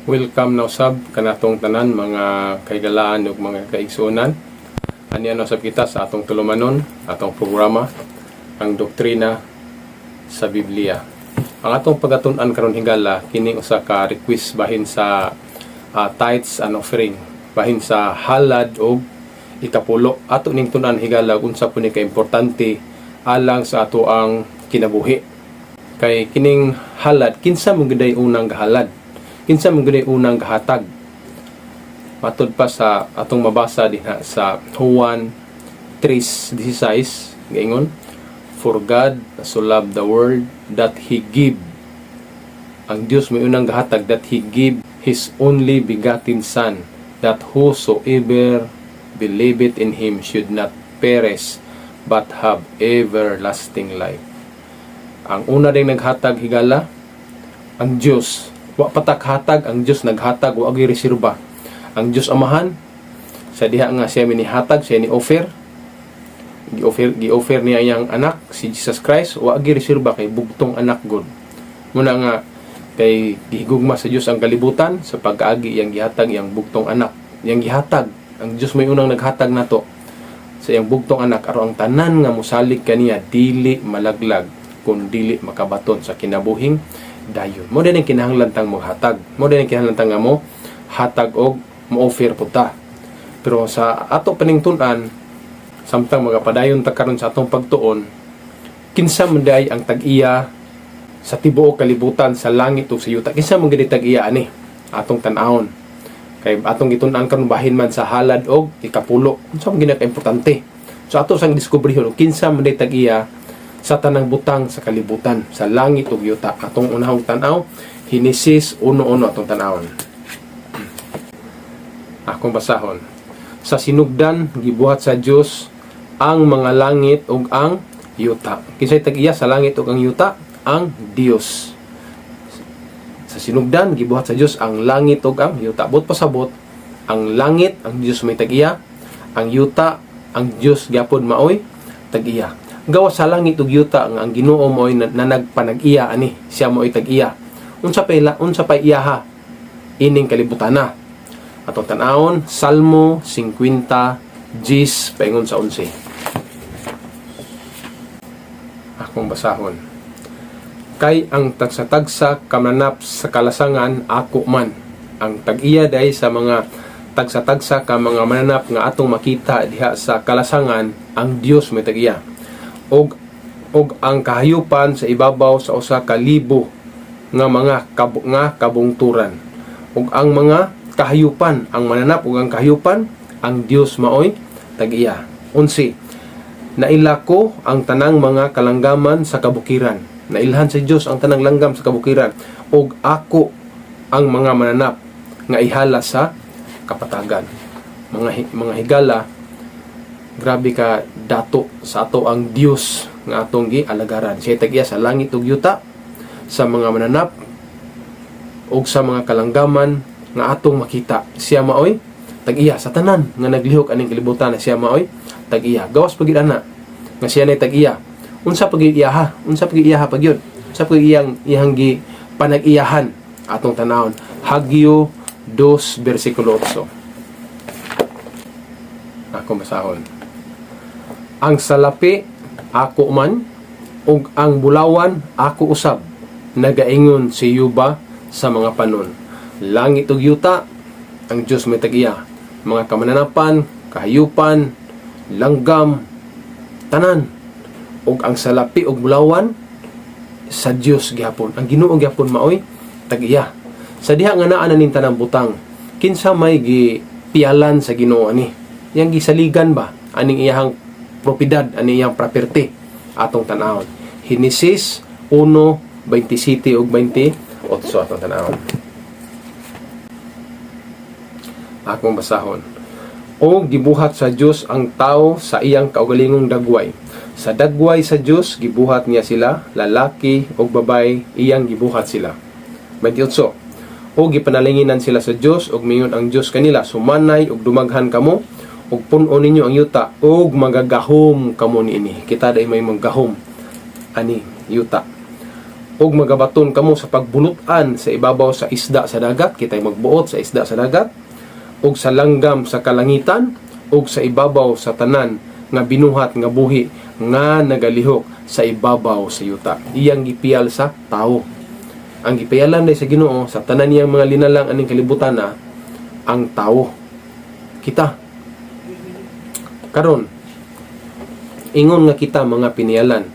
Welcome na usab kanatong tanan mga kaigalaan ug mga kaigsuonan. Ani ano sab kita sa atong tulumanon, atong programa ang doktrina sa Biblia. Ang atong pagatun-an karon higala kini usa ka request bahin sa tithes and offering, bahin sa halad og ikapulo. Ato ning tun-an higala unsa po ni ka importante alang sa ato ang kinabuhi. Kay kining halad kinsa mo giday unang gahalad? Kinsa man gud unang gahatag? Matud pa sa atong mabasa diha sa Juan 3:16 gaingon, "For God so loved the world that He give." Ang Dios may unang gahatag that He give His only begotten Son, that whosoever believeth in Him should not perish but have everlasting life. Ang una ding naghatag higala ang Dios. Wa patak-hatag ang Dios naghatag, wa agi reserba. Ang Dios Amahan sa diha nga siya minihatag, siya ni offer. Gi-offer niya iyang anak si Jesus Christ, wa agi reserba kay bugtong anak god. Muna nga kay gihigugma sa Dios ang kalibutan sa pag-agi iyang gihatag iyang bugtong anak. Iyang gihatag ang Dios may unang naghatag nato sa iyang bugtong anak aron ang tanan nga mosalig kaniya dili malaglag kun dili makabaton sa kinabuhing dayon. Mo din ang kinahanglan tang maghatag. Mo din ang kinahanglan tang mo hatag og mo-offer puta. Pero sa ato paningtun-an samtang magapadayon ta karon sa atong pagtuon, kinsa man day ang tag-iya sa tibuok kalibutan sa langit ug sa yuta? Kinsa man gid tag-iya ani atong tan-awon? Kay atong gitun-an karon bahin man sa halad og ikapulo. Unsa man gid ka importante? So ato sang diskubrihon kinsa man day tag-iya sa tanang butang sa kalibutan, sa langit ug yuta. Atong unahong tan-aw, Henesis 1:1 atong tan-awon. Akong basahon. Sa sinugdan gibuhat sa Dios ang mga langit ug ang yuta. Kinsay tag-iya sa langit ug ang yuta? Ang Dios. Sa sinugdan gibuhat sa Dios ang langit ug ang yuta. Bot pasabot, ang langit ang Dios may tag-iya, ang yuta ang Dios gyapon maoy tag-iya. Gawa sa langit ug yuta ang Ginoo mo'y na nagpanag-iya ani, siya mo'y tag-iya. Unsa pay iyaha ining kalibutana. Atong tan-awon Salmo 50:10 paingon sa 11. Akong basahon. Kay ang tagsa-tagsa kamanap sa kalasangan ako man. Ang tag-iya day sa mga tagsa-tagsa ka mga mananap nga atong makita diha sa kalasangan, ang Dios may tag-iya. Og ang kahayupan sa ibabaw sa usa ka libo nga mga kabungturan. Og ang mga kahayupan, ang mananap ug ang kahayupan, ang Dios maoy tag-iya. 11. Nailako ang tanang mga kalanggaman sa kabukiran. Nailhan sa Dios ang tanang langgam sa kabukiran. Og ako ang mga mananap nga ihala sa kapatagan. Mga higala, grabe ka dato sa ato ang Dios nga atong gialagaran. Siya tag-iya sa langit ug yuta, sa mga mananap ug sa mga kalanggaman nga atong makita. Siya maoy tag-iya sa tanan nga naglihok aning kalibutan, siya maoy tag-iya. Gawas pagid ana nga siya nay tag-iya. Unsa pagid iyaha? Unsa pagid iyaha pagyud? Unsa pagid iyang gi panag-iyahan atong tanawon? Hagyo 2 bersikulo 8. Akong basahon. Ang salapi ako man ug ang bulawan ako usab, nagaingon si Yuba sa mga panon. Langit ug yuta ang Dios may tag-iya. Mga kamananapan, kahayupan, langgam, tanan. Ug ang salapi ug bulawan sa Dios gyapon. Ang Ginoo gyapon maoy tag-iya. Sa diha nga naa ning tanang butang, kinsa may gipialan sa Ginoo ani? Yang gisaligan ba aning iyang propiedad, ani iyang property atong tan-awon. Henesis 1:27 ug 28 atong tan-awon. Akong basahon. O gibuhat sa Dios ang tao sa iyang kaugalingong dagway. Sa dagway sa Dios gibuhat niya sila, lalaki ug babay iyang gibuhat sila. 28. O gipanalinginan sila sa Dios ug mingon ang Dios kanila, sumanay ug dumaghan kamo ug pun-on ninyo ang yuta ug magagahom kamo niini. Kita day may maggahom ani yuta. ug magabaton kamo sa pagbulutan sa ibabaw sa isda sa dagat, kitay magbuot sa isda sa dagat, ug sa langgam sa kalangitan, ug sa ibabaw sa tanan nga binuhat nga buhi nga nagalihok sa ibabaw sa yuta. Iyang gipiyal sa tao. Ang gipiyalan sa Ginoo sa tanan niyang mga linalang aning kalibutan na ang tao. Kita. Karon, ingon nga kita mga piniyalan.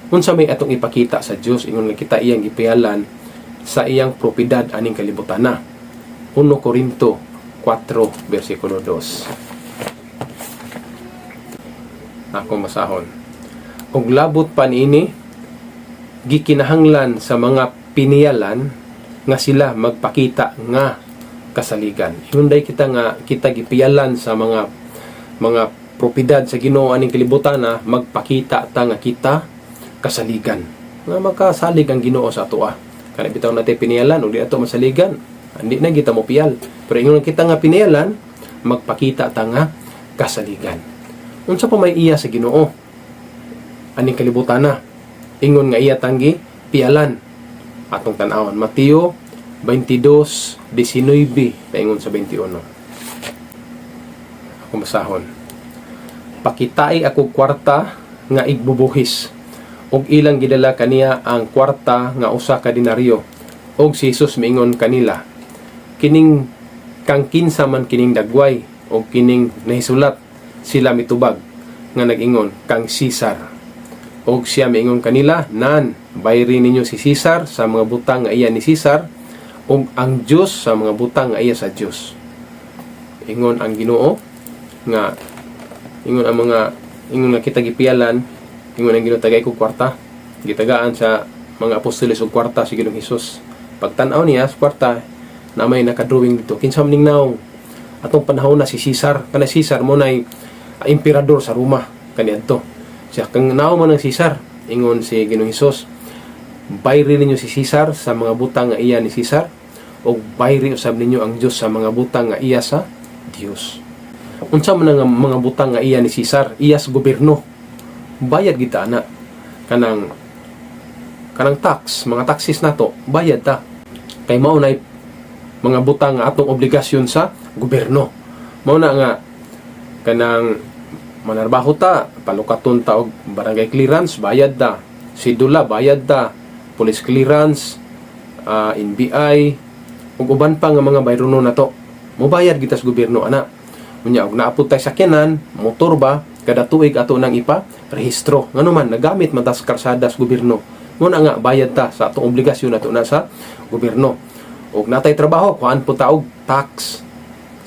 Unsa may atong ipakita sa Dios, ingon nga kita iyang gipiyalan sa iyang propedad aning kalibutan na. 1 Korinto 4 versikulo 2. Ako masahon. Og labot pa niini, gikinahanglan sa mga piniyalan nga sila magpakita nga kasaligan. Hinday kita nga kita gipiyalan sa mga propedad sa Ginoo aning kalibutan na magpakita ta nga kita kasaligan. Nga makasalig ang Ginoo sa atoa. Kana bitaw natin piniyalan ug di ato masaligan, hindi na kita mo piyal. Pero ingon kita nga piniyalan, magpakita ta nga kasaligan. Unsa pa may iya sa Ginoo aning kalibutan na, ingon nga iya tanggi piyalan. Atong tan-awon Mateo 22:19 paingon sa 21. Ako masahon. Pakitay ako kwarta nga igbubuhis, og ilang gidala kaniya ang kwarta nga usa ka denaryo. Og si Jesus miingon kanila, kining kang kinsa man kining dagway og kining nahisulat, sila mitubag nga nag-ingon kang Caesar. Og siya miingon kanila, nan bayri ninyo si Caesar sa mga butang nga iya ni Caesar, ug ang Dios sa mga butang nga iya sa Dios. Ingon ang Ginoo nga ingon nga kita gipiyalan, ingon ang Ginoo tagay ko kwarta, gitagaan sa mga apostoles og kwarta si Ginoong Hesus. Pagtan-aw niya sa kwarta na may nakadrawing dito, kinsa man ning naong atong panahon na si Caesar. Kana Caesar mo nay emperador sa Roma kaniadto. Siya kang nao man ng Caesar, ingon si Ginoong Hesus, bayri ninyo si Caesar sa mga butang nga iya ni Caesar, o bayri usab ninyo ang Dios sa mga butang nga iya sa Dios. Unsa man nga mga butang nga iya ni Caesar, iya sa gobyerno, bayad kita na kanang tax, mga taxes nato, bayad ta. Kay mao nay mga butang nga atong obligasyon sa gobyerno. Mao na nga kanang manarbaho ta, palukaton ta og barangay clearance, bayad ta. Sidula, bayad ta. Police clearance, NBI, ug uban pa nga mga bayrono na to. Mobayad kita sa gobyerno ana. Unya og naapod tay sakyanan, motor ba, kada tuig ato nang ipa-rehistro. Ngano man nagamit man ta sa karsada sa gobyerno. Mo na nga bayad ta sa atong obligasyon nato na sa gobyerno. Og natay trabaho, kuan po ta og tax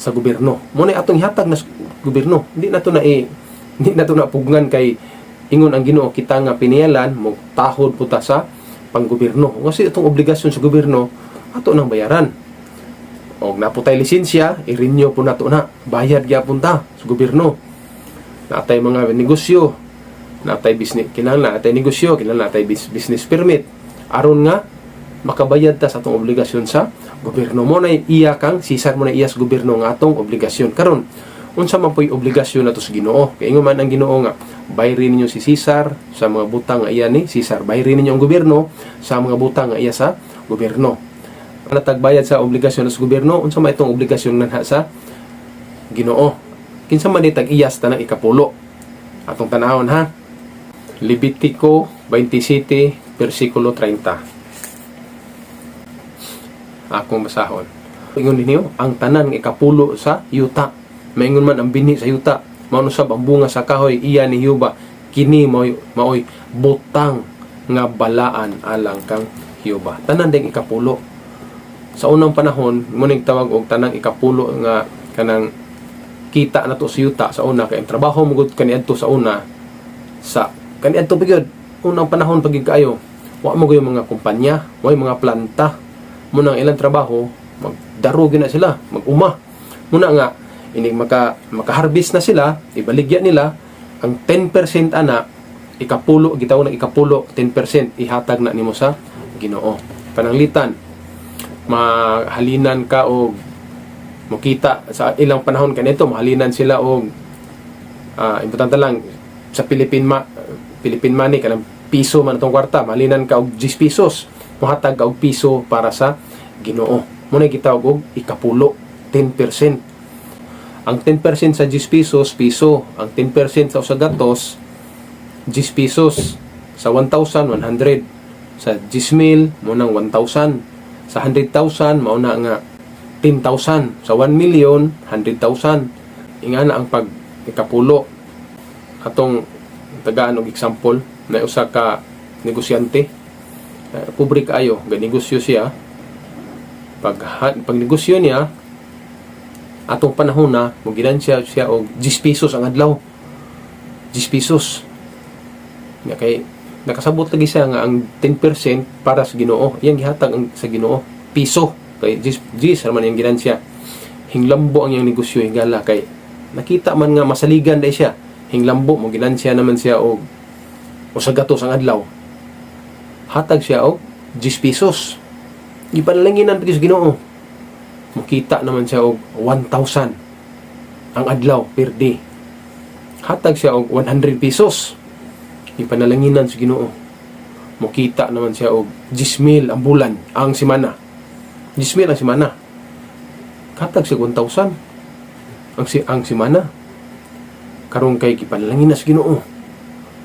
sa gobyerno. Mo na atong ihatag na sa gobyerno. Hindi na to na pugngan kay ingon ang Ginoo kita nga piniyalan mo tahod po ta sa panggobyerno. Kasi itong obligasyon sa gobyerno ato nang bayaran. Og naputay lisensya, i-renew po nato na. Bayad gyapon ta sa gobyerno. Natay mga negosyo, natay business, kinahanglan natay negosyo, kinahanglan natay business permit. Aron nga makabayad ta sa atong obligasyon sa gobyerno. Mo na iya kang Caesar, mo na iya sa gobyerno nga atong obligasyon. Karon unsa man po'y obligasyon nato sa Ginoo? Kay ingon man ang Ginoo nga bayri ninyo si Caesar sa mga butang nga iya ni Caesar. Bayri ninyo ang gobyerno sa mga butang nga iya sa gobyerno. Natagbayad sa obligasyon sa gobyerno, unsa man itong obligasyon nanha sa Ginoo? Kinsa man ditag iyas tanang ikapulo. Atong tanahon ha. Levitico 27 versikulo 30. Akong basahon. Ingon ninyo ang tanan nga ikapulo sa yuta. Maingon man ang binhi sa yuta, mao usab ang bunga sa kahoy iya ni Hiuba, kini maoy butang nga balaan alang kang Hiuba. Tanan ding ikapulo. Sa unang panahon, mo ning tawag og tanang ikapulo nga kanang kita nato sa yuta sa una kay ang trabaho mo gud kaniadto sa una sa kaniadto pagod unang panahon pagig kayo. Wa mo gyud mga kumpanya, wa mga planta. Mo nang ilang trabaho, magdaro gyud na sila, mag-uma. Muna nga inig maka-harvest na sila, ibaligya nila ang 10% ana, ikapulo, gitaw ng ikapulo, 10% ihatag na nimo sa Ginoo. Pananglitan, mahalinan ka og makita sa ilang panahon kanito, mahalinan sila og importante lang sa Philippine money kanang piso man itong kwarta, malinan ka og 10 pesos, muhatag ka og piso para sa Ginoo. Muna gitawag og ikapulo, 10%. Ang 10% sa 10 pesos, piso. Ang 10% sa usa gatos, 10 pesos. Sa 1,000, 100. Sa 10,000, munang 1,000. Sa 100,000, mauna nga 10,000. Sa 1 million, 100,000. Inga na ang pag ikapulo. Atong tagaan og example, na usa ka negosyante. Pobre kaayo, ganegosyo siya. Pag negosyo niya, atong panahon na, magilansya siya og 10 pesos ang adlaw. 10 pesos. Nga kay nakasabot lagi siya nga ang 10% para sa Ginoo. Iyang gihatag ang sa Ginoo piso. Kay 10 naman yung ginansya. Hinglambo ang iyang negosyo hingala kay nakita man nga masaligan dai siya. Hinglambo mo ginansya naman siya og sa gatos ang adlaw. Hatag siya og 10 pesos. Ipanalanginan pati sa Ginoo. Makita naman siya og 1,000 ang adlaw per day. Hatag siya og 100 pesos. Ipanalanginan sa Ginoo. Makita naman siya og 10,000 ang bulan, ang semana. 10,000 ang semana. Hatag siya 1,000 ang semana. Karon kay ipanalanginan sa Ginoo.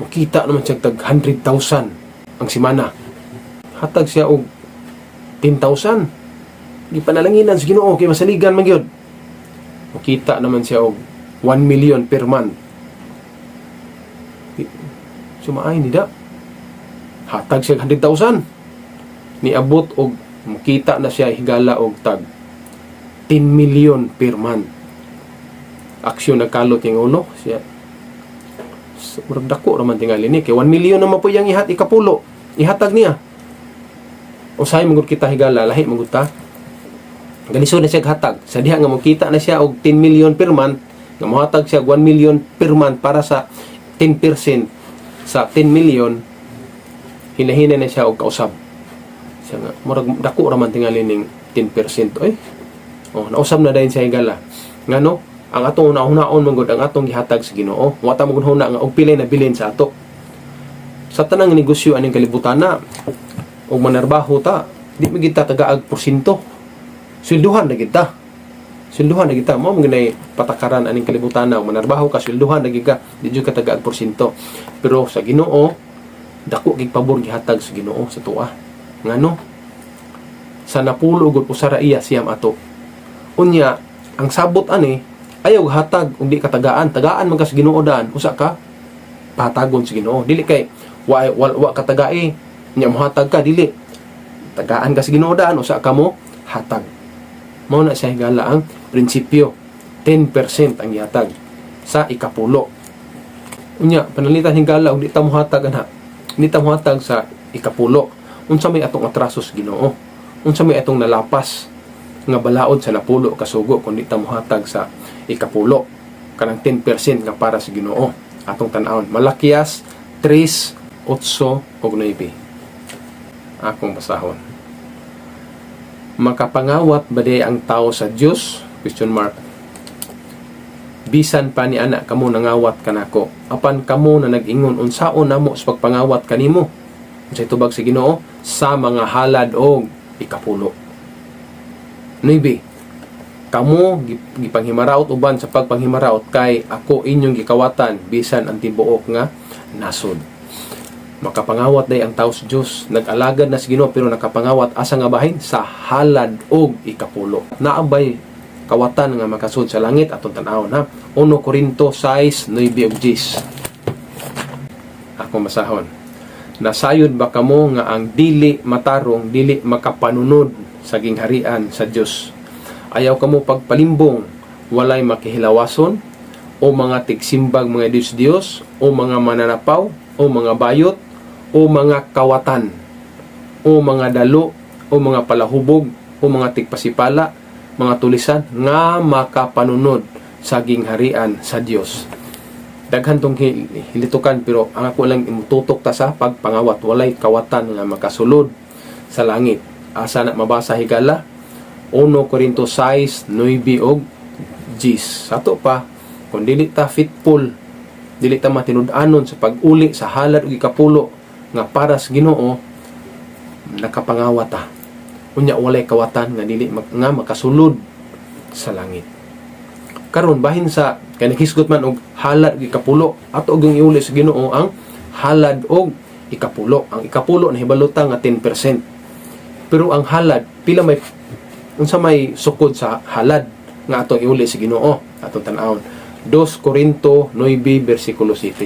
Makita naman siya tag 100,000 ang semana. Hatag siya og 10,000. Di panalanginan sa Ginoo kay masaligan man gyud. Makita naman siya og 1 million per month. Sumaay nida. Hatag siya 100,000. Niabot og makita na siya higala og tag 10 million per month. Aksyon nagkalot yung ulo siya. Murag dako raman tingali ni kay 1 million naman po yang ikapulo. Ihatag niya. Usahay mangud kita higala, lahi mangud ta. Ganisod na siya hatag. Sa diha nga makita na siya og 10 million per month, nga mohatag siya 1 million per month para sa 10% sa 10 million, hinahinay na siya og kausab. Siya nga murag dako ra man tingali ning 10%. Nausab na dayon siya higala. Ngano? Ang atong una-unaon mangud ang atong gihatag sa Ginoo. Wa ta magud huna nga og pilay na bilin sa ato. Sa tanang negosyo aning kalibutan na og manarbaho ta, di mi kita tagaag porsyento. Swelduhan na kita. Swelduhan na kita. Mo mga patakaran aning kalibutan na manarbaho ka, swelduhan na kita. Di jud ka tagaag porsyento. Pero sa Ginoo, dako gid pabor gihatag sa Ginoo sa tuwa. Ngano? Sa napulo gud usara iya siyam ato. Unya, ang sabot ani ayaw hatag ug di katagaan. Tagaan man ka sa Ginoo daan, usa ka patagon sa Ginoo. Dili kay wa katagai nya mohatag ka, dili. Tagaan ka sa Ginoo daan, usa ka mo hatag. Mao na siya higala ang prinsipyo. 10% ang ihatag sa ikapulo. Unya, panalitan higala og di ta mohatag ana. Di ta mohatag sa ikapulo. Unsa may atong atraso sa Ginoo? Unsa may atong nalapas nga balaod sa napulo kasugo kung di ta mohatag sa ikapulo? Kanang 10% nga para sa Ginoo. Atong tan-awon. Malakias 3:8 ug 9. Akong basahon. Makapangawat ba di ang tao sa Dios? Question mark. Bisan pa ni ana kamo nangawat kanako. Apan kamo na nag-ingon unsaon namo sa pagpangawat kanimo? Unsay tubag sa Ginoo? Sa mga halad og ikapulo. 9. Kamo gipanghimaraot uban sa pagpanghimaraot kay ako inyong gikawatan bisan ang tibuok nga nasod. Makapangawat day ang tao sa Diyos. Nag-alagad na si Ginoo pero nakapangawat asa nga bahin? Sa halad og ikapulo. Naabay kawatan nga makasud sa langit atong tan-awon ha. 1 Corinto 6:9 ug 10. Ako masahon. Nasayod ba kamo nga ang dili matarong, dili makapanunod sa gingharian sa Dios? Ayaw kamo pagpalimbong, walay makihilawason, o mga tigsimbag mga Diyos, o mga mananapaw, o mga bayot, o mga kawatan, o mga dalo, o mga palahubog, o mga tigpasipala, mga tulisan, nga makapanunod sa gingharian sa Dios. Daghan tong hilitukan, pero ang ako lang imututok ta sa pagpangawat. Walay kawatan nga makasulod sa langit. Asa na mabasa higala? 1 Corinto 6:9 og 10. Sato pa, kung dili ta fitful, dili ta matinud-anon sa pag-uli sa halad ug ikapulo nga para sa Ginoo nakapangawat ta. Unya walay kawatan nga dili nga makasulod sa langit. Karon bahin sa kay naghisgot man og halad ikapulo ato og yung iuli sa Ginoo ang halad og ikapulo. Ang ikapulo nahibaluta nga 10%. Pero ang halad pila may unsa may sukod sa halad nga ato iuli sa Ginoo atong tan-awon. 2 Korinto 9 versikulo 7.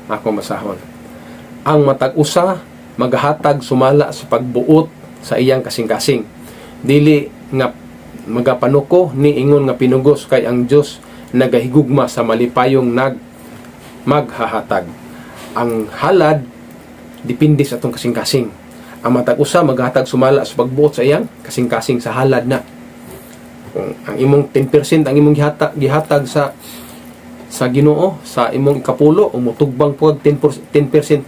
Ako masahon. Ang matag usa magahatag sumala sa pagbuot sa iyang kasing-kasing. Dili nga magapanuko ni ingon nga pinugos kay ang Dios nagahigugma sa malipayong maghahatag. Ang halad depende sa atong kasing-kasing. Ang matag usa maghatag sumala sa pagbuot sa iyang kasing-kasing sa halad na. Kung ang imong 10% ang imong gihatag sa Ginoo sa imong ikapulo o mutugbang pod 10%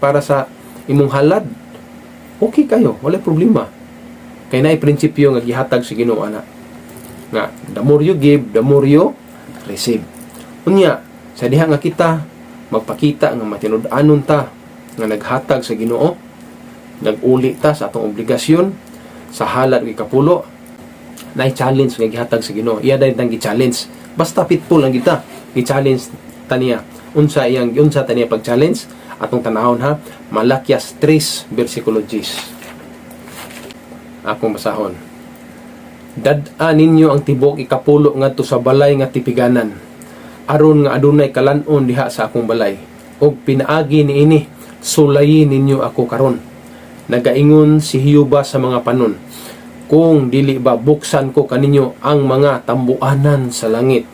para sa imong halad, okay kayo, wala problema. Kay naay prinsipyo nga gihatag sa Ginoo ana. Nga the more you give, the more you receive. Unya, sa diha nga kita magpakita nga matinud-anon ta nga naghatag sa Ginoo, nag-uli ta sa atong obligasyon sa halad ug ikapulo, naay challenge nga gihatag sa Ginoo. Iya dayang tang gi-challenge. Basta pitful lang kita, gi-challenge taniya. Unsa taniya pag-challenge? Atong tanahon ha, Malakias 3 versikulo 10. Akong basahon. Dad-an ninyo ang tibok ikapulo ngadto sa balay nga tipiganan, aron nga adunay kalan-on diha sa akong balay. Og pinaagi niini, sulayin ninyo ako karon. Nagaingon si Hiyuba sa mga panon, kung dili ba buksan ko kaninyo ang mga tambuanan sa langit,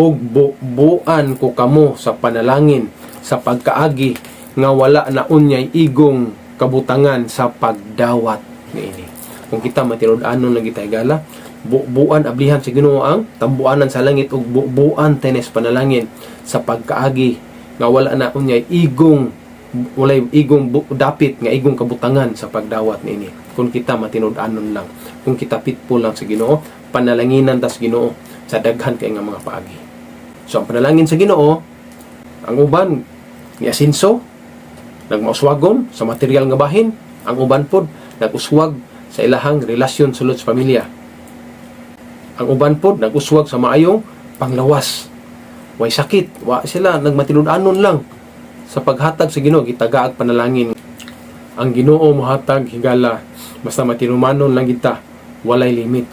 ug buuan ko kamo sa panalangin sa pagkaagi nga wala na unyay igong kabutangan sa pagdawat niini. Kung kita matinud-anon lang kita higala, buuan ablihan sa Ginoo ang tambuanan sa langit ug buuan tenes panalangin sa pagkaagi nga wala na unyay igong walay igong dapit nga igong kabutangan sa pagdawat niini. Kung kita matinud-anon lang, kung kita pitful lang sa Ginoo, panalanginan ta sa Ginoo sa daghan kay nga mga paagi. So ang panalangin sa Ginoo, ang uban ni asinso nagmauswagon sa material nga bahin, ang uban pod nag-uswag sa ilahang relasyon sulod sa pamilya. Ang uban pod nag-uswag sa maayong panglawas. Way sakit, wa sila nagmatinud-anon lang sa paghatag sa Ginoo, gitagaag panalangin. Ang Ginoo mohatag higala basta matinumanon lang kita, walay limit.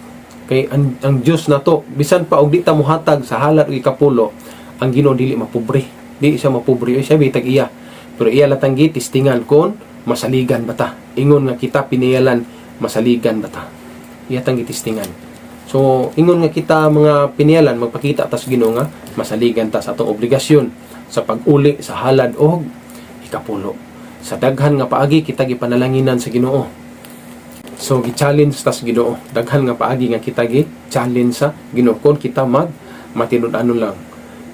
Kay ang Dios nato bisan pa og di ta mohatag sa halad ug ikapulo, ang Ginoo dili mapobre. Di siya mapobre, siya bitag iya. Pero iya latanggi tistingan kon masaligan bata. Ingon nga kita piniyalan masaligan bata. Iya tanggi tistingan. So ingon nga kita mga piniyalan magpakita ta sa Ginoo nga masaligan ta sa atong obligasyon sa pag-uli sa halad og ikapulo. Sa daghan nga paagi kita gipanalanginan sa Ginoo. So gi-challenge ta sa Ginoo. Daghan nga paagi nga kita gi-challenge sa Ginoo kon kita matinud-anon lang.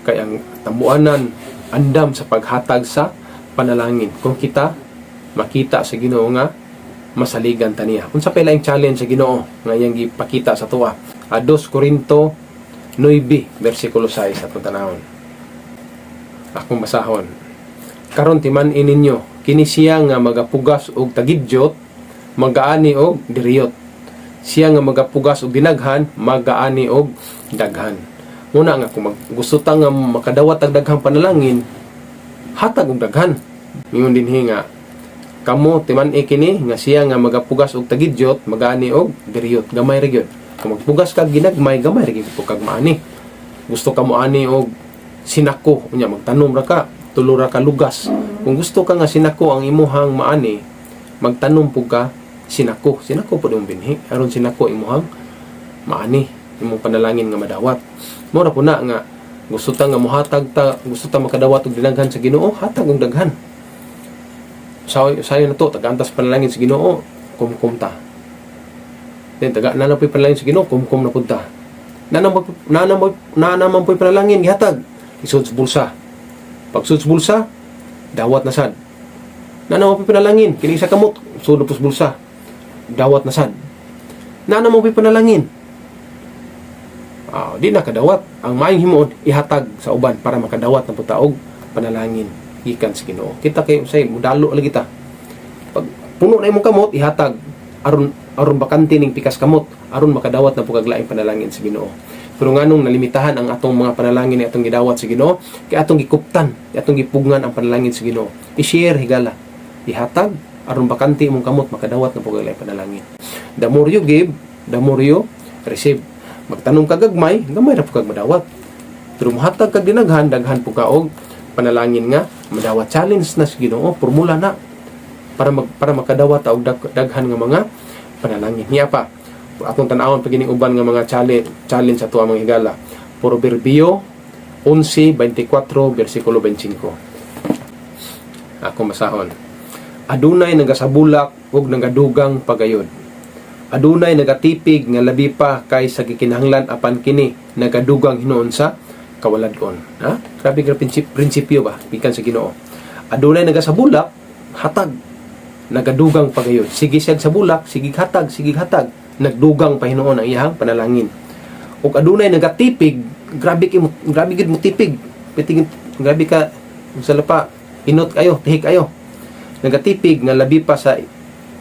Kay ang tambuanan andam sa paghatag sa panalangin. Kung kita makita sa Ginoo nga masaligan ta niya. Unsa pa laing challenge sa Ginoo nga iyang gipakita sa tuwa? 2 Korinto 9 versikulo 6 atong tanawon. Akong basahon. Karon timan-in ninyo kini siya nga magapugas og tagidyot, magaani og diriyot. Siya nga magapugas og dinaghan, magaani og daghan. Muna nga kung gusto ta nga makadawat og daghang panalangin, hatag og daghan. Mingon dinhi nga kamo timan-i kini nga siya nga magapugas og tagidyot, magaani og diriyot. Gamay ra gyud. Kung magpugas kag ginagmay, gamay ra gyud kag maani. Gusto ka mo ani og sinako, unya magtanom ra ka, tulo ra ka lugas. Kung gusto ka nga sinako ang imuhang maani, magtanom pug ka sinako. Sinako pud imong binhi aron sinako imuhang maani, imong panalangin nga madawat. Mora po na nga gusto ta nga mohatag ta, gusto ta makadawat og dinaghan sa Ginoo, hatag og daghan. Sayo na to, tagantas panalangin sa Ginoo, kumkum ta. Then taga nanapoy panalangin sa Ginoo, kumkum na pud ta. Nanaman po'y panalangin gihatag, isud sa bulsa. Pag sud sa bulsa, dawat na sad. Nanaman po'y panalangin, kini sa kamot, sud sa bulsa, dawat na sad. Nanaman po'y panalangin. Di na kadawat. Ang maayong himuon ihatag sa uban para makadawat na putaog panalangin. gikan sa Ginoo. Kita kay usay mudalo lagi ta. Pag puno na imong kamot ihatag aron bakante ning pikas kamot aron makadawat na pugaglaing panalangin sa Ginoo. Pero nganong nalimitahan ang atong mga panalangin ni atong gidawat sa Ginoo, kay atong gikuptan, atong gipugngan ang panalangin sa Ginoo. I-share higala, ihatag aron bakante imong kamot makadawat na pugaglaing panalangin. The more you give, the more you receive. Magtanong ka gagmay, gamay ra pug madawat. Pero mohatag kag dinaghan, daghan pug kaog panalangin nga madawat. Challenge na sa Ginoo, formula na para makadawat og daghan nga mga panalangin. Niya pa atong tan-awon pag ining uban nga mga challenge ato ang mga higala. Proverbio 11:24 bersikulo 25. Ako masahon. Adunay nagasabulak ug nagadugang pagayod. Adunay nagatipig nga labi pa kaysa gikinahanglan apan kini nagadugang hinuon sa kawaladon. Ha? Grabe ka prinsipyo ba bikan sa Ginoo. Adunay nagasabulak, hatag. Nagadugang pagayod. Sige siyag sa bulak, sige hatag, nagdugang pa hinuon ang iyang panalangin. Ug adunay nagatipig, grabe gid mo tipig. Pitingin grabe ka sa lapa, inot kayo, tihik kayo. Nagatipig nga labi pa sa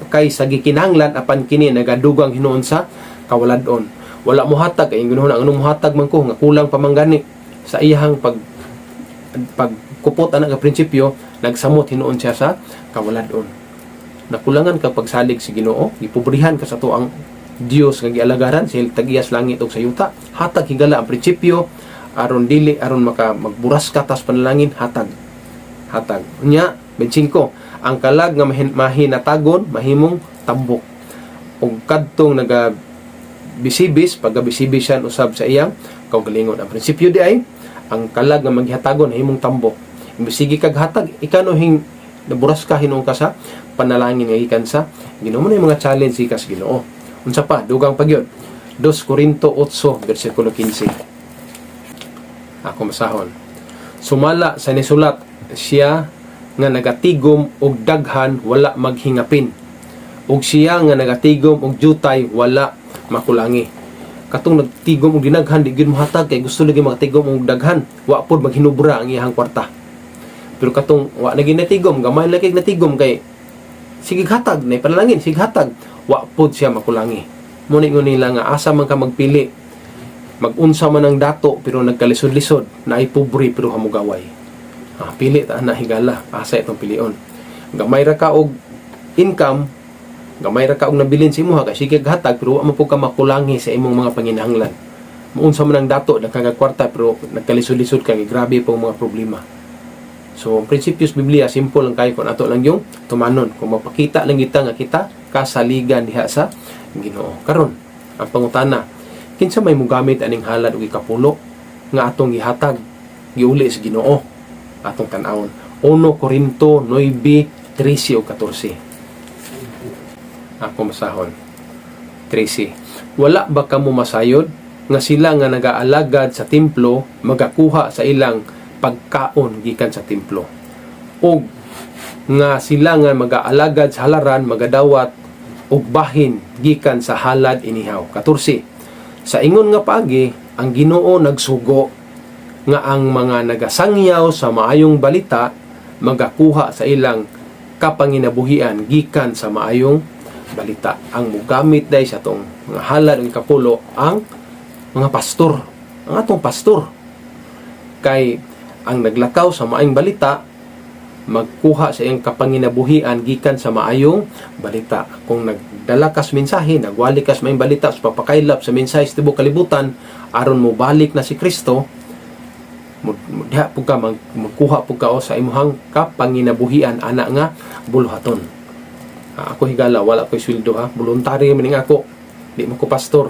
kaysa gikinahanglan apan kini nagadugang hinuon sa kawaladon. Wala mo hatag ay ginuon ang anong hatag man ko nga kulang pa man gani sa iyang pagkupot ana nga prinsipyo, nagsamot hinuon siya sa kawaladon. Nakulangan ka pagsalig si Ginoo, gipobrihan ka sa tuang Dios nga gialagaran sa tagiyas langit ug sa yuta. Hatag higala ang prinsipyo aron magburas ka tas panalangin, hatag. Nya 25, ang kalag nga mahinatagon mahimong tambok. Ug kadtong bisibis pagabisibis siya usab sa iyang kaugalingon. Ang prinsipyo di ay ang kalag nga maghihatagon mahimong tambok. Imbisigi kag hatag, ikano naburas ka hinuon ka sa panalangin nga gikan sa Ginoo. Mo na yung mga challenge gikan sa Ginoo. Unsa pa dugang pagyod. 2 Corinto 8 bersikulo 15. Ako masahon. Sumala sa nisulat siya nga nagatigom og daghan wala maghingapin. Ug siya nga nagatigom og jutay wala makulangi. Katong nagtigom og dinaghan di gyud mohatag kay gusto lagi magatigom og daghan, wa pod maghinubra ang iyang kwarta. Pero katong wa na ginatigom, gamay lagi natigom kay sige hatag na panalangin, sige hatag, wa pod siya makulangi. Muni nila nga asa man ka magpili, magunsa man ang dato pero nagkalisod-lisod, na ay pobre pero hamugaway. Pili ta na higala, asa itong pilion. Gamay ra ka og income, gamay ra ka og nabilin sa imuha kay sige hatag pero wa man pud ka makulangi sa imong mga panginahanglan. Maunsa man ang dato nagkagakwarta pero nagkalisod-lisod kay grabe po mga problema. So, prinsipyos Biblia, simple lang kayo kung ato lang yung tumanon. Kung mapakita lang kita nga kita, kasaligan diha sa Ginoo. Karon, ang pangutana, kinsa may mugamit aning halad o ikapulo nga atong gihatag, giuli sa Ginoo, atong tan-awon. 1 Corinto 9:13 o 14. Ako masahon. 13. Wala ba kamo masayod nga sila nga nagaalagad sa templo magakuha sa ilang pagkaon gikan sa templo, og nga sila nga mag-aalagad sa halaran magadawat og bahin gikan sa halad inihaw. 14. Sa ingon nga paagi ang Ginoo nagsugo nga ang mga nagasangyaw sa maayong balita magakuha sa ilang kapanginabuhian gikan sa maayong balita. Ang mugamit dai sa tong mga halad ug kapulo ang mga pastor, ang atong pastor, kay ang naglakaw sa maayong balita magkuha sa iyang kapanginabuhian gikan sa maayong balita. Kung nagdala kas mensahe, nagwali kas maayong balita sa papakailap sa mensahe sa tibuok kalibutan aron mo balik na si Kristo, diha pug ka magkuha pug ka sa imong kapanginabuhian ana nga buluhaton. Ako higala wala ko'y sweldo voluntary man ako, di mo ko pastor,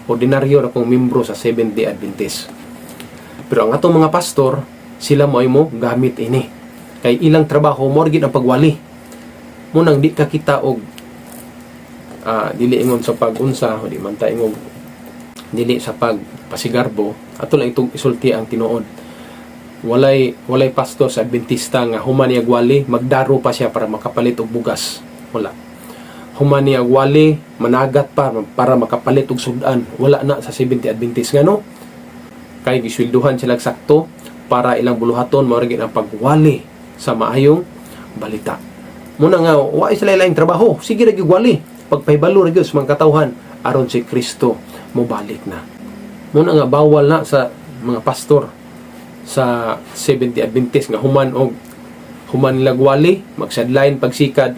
ordinaryo ra kong membro sa Seventh-day Adventist. Pero ang atong mga pastor, sila mo gamit ini kay ilang trabaho mo gid ang pagwali mo nang di ka kita og dili ingon sa pagunsa, di man ta ingog dili sa pagpasigarbo, ato lang itong isulti ang tinuod. Walay pastor sa Adventista nga human niya gwali magdaro pa siya para makapalit og bugas. Wala. Human niya gwali managat pa para makapalit og sudan. Wala na sa Seventh-day Adventist nga no. Kay giswelduhan sila sakto para ilang buluhaton mao ang pagwali sa maayong balita. Muna nga wa sila laing trabaho, sige ra gyud wali pagpahibalo ra gyud sa mga katawhan aron si Kristo mobalik na. Muna nga bawal na sa mga pastor sa 70 Adventist nga human lagwali, magsadlain pagsikad,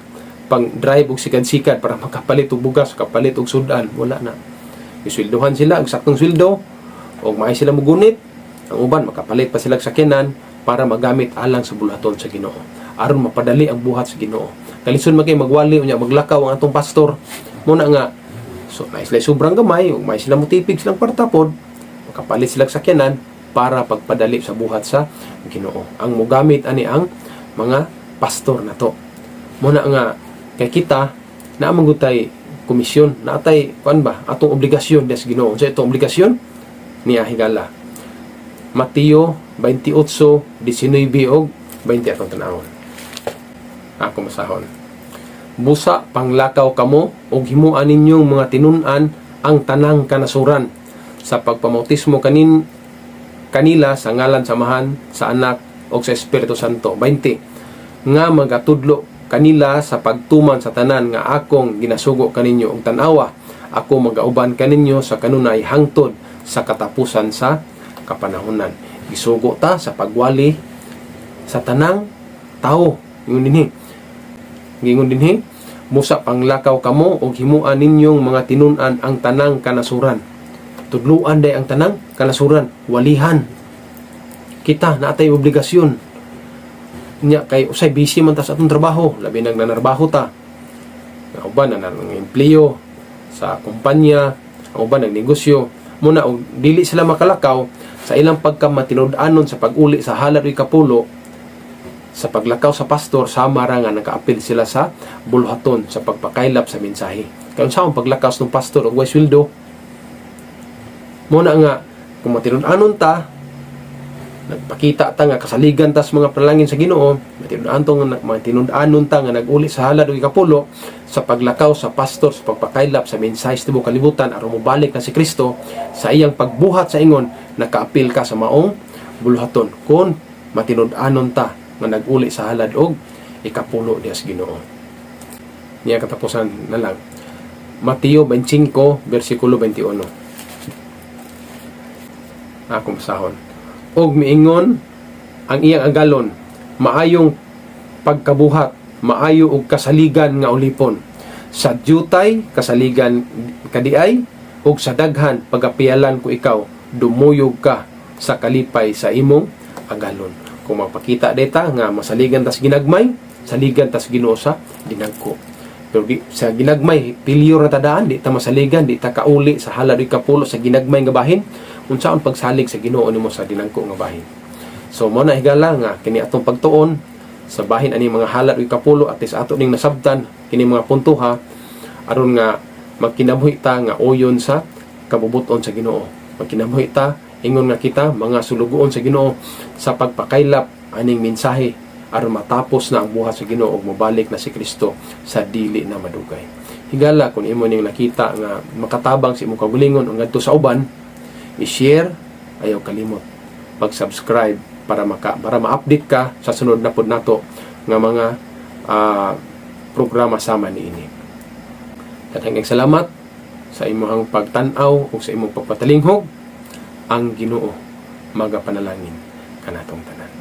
pang drive og sikad-sikad para makapalit og bugas, kapalit og sudan, wala na. Isweldohan sila ang saktong sweldo og maay sila mogunit. Ang uban makapalit pa sila sa sakyanan para magamit alang sa bulaton sa Ginoo, aron mapadali ang buhat sa Ginoo. Kalisod magay magwali unya maglakaw ang atong pastor. Muna nga so na sila sobrang gamay ug may sila motipig silang partapod, makapalit sila sa sakyanan para pagpadali sa buhat sa Ginoo. Ang mogamit ani ang mga pastor nato. Muna nga kay kita na manggutay komisyon, natay kuan ba atong obligasyon sa Ginoo. Sa itong obligasyon niya higala. Mateo 28:19 og 20 atong tanawon. Ako masahon. Busa panglakaw kamo og himuan ninyong mga tinun-an ang tanang kanasuran sa pagpamautismo kanila sa ngalan samahan sa Anak o sa Espiritu Santo. 20. Nga magatudlo kanila sa pagtuman sa tanan nga akong ginasugo kaninyo og tan-awa. Ako magauban kaninyo sa kanunay hangtod sa katapusan sa kapanahonan. Gisugo ta sa pagwali sa tanang tao. Ingon dinhi, musa panglakaw kamo og himuan ninyong mga tinun-an ang tanang kanasuran. Tudluan day ang tanang kanasuran, walihan. Kita natay obligasyon. Nya kay usay busy man ta sa atong trabaho, labi nang nanarbaho ta. Ang uban na nang empleyo sa kumpanya, ang uban nang negosyo. Muna og dili sila makalakaw sa ilang pagkamatinud-anon sa pag-uli sa halad ug kapulo. Sa paglakaw sa pastor, sama ra nga nakaapil sila sa buluhaton sa pagpakaylap sa mensahe. Kaya sa paglakaw ng pastor og way sweldo, muna nga kung matinud-anon ta, nagpakita ta nga kasaligan ta sa mga panalangin sa Ginoo, matinud-anon ta nga nag-uli sa halad ug kapulo sa paglakaw sa pastor sa pagpakaylap sa mensahe sa tibuok kalibutan aron mobalik na si Kristo sa iyang pagbuhat sa ingon, nakaapil ka sa maong buluhaton kung matinud-anon ta nga nag-uli sa halad og ikapulo diha sa Ginoo. Niya katapusan na lang. Mateo 25 versikulo 21. Ako masahon. Og miingon ang iyang agalon, maayong pagkabuhat, maayo og kasaligan nga ulipon. Sa diutay kasaligan kadiay og sa daghan pagapialan ko ikaw, dumuyog ka sa kalipay sa imong agalon. Kung magpakita data nga masaligan tas ginagmay, saligan tas Ginoo sa dinagko. Pero sa ginagmay pilyo ra tadaan, di ta masaligan, di ta kauli sa halad ug kapulo sa ginagmay nga bahin, unsaon pagsalig sa Ginoo nimo sa dinagko nga bahin. So mo na higala nga kini atong pagtuon sa bahin ani mga halad ug kapulo at sa ato ning nasabtan kini mga puntuha aron nga magkinabuhi ta nga uyon sa kabubuton sa Ginoo. Magkinabuhi ta ingon nga kita mga sulugoon sa Ginoo sa pagpakaylap aning mensahe aron matapos na ang buhat sa Ginoo ug mobalik na si Kristo sa dili na madugay. Higala kung imo ning nakita nga makatabang si imong kaugalingon o ngadto sa uban, i-share, ayaw kalimot pag-subscribe para ma-update ka sa sunod na pod nato nga mga programa sama niini. Daghang salamat sa imong pagtan-aw ug sa imong pagpatalinghog. Ang Ginoo magapanalangin kanatong tanan.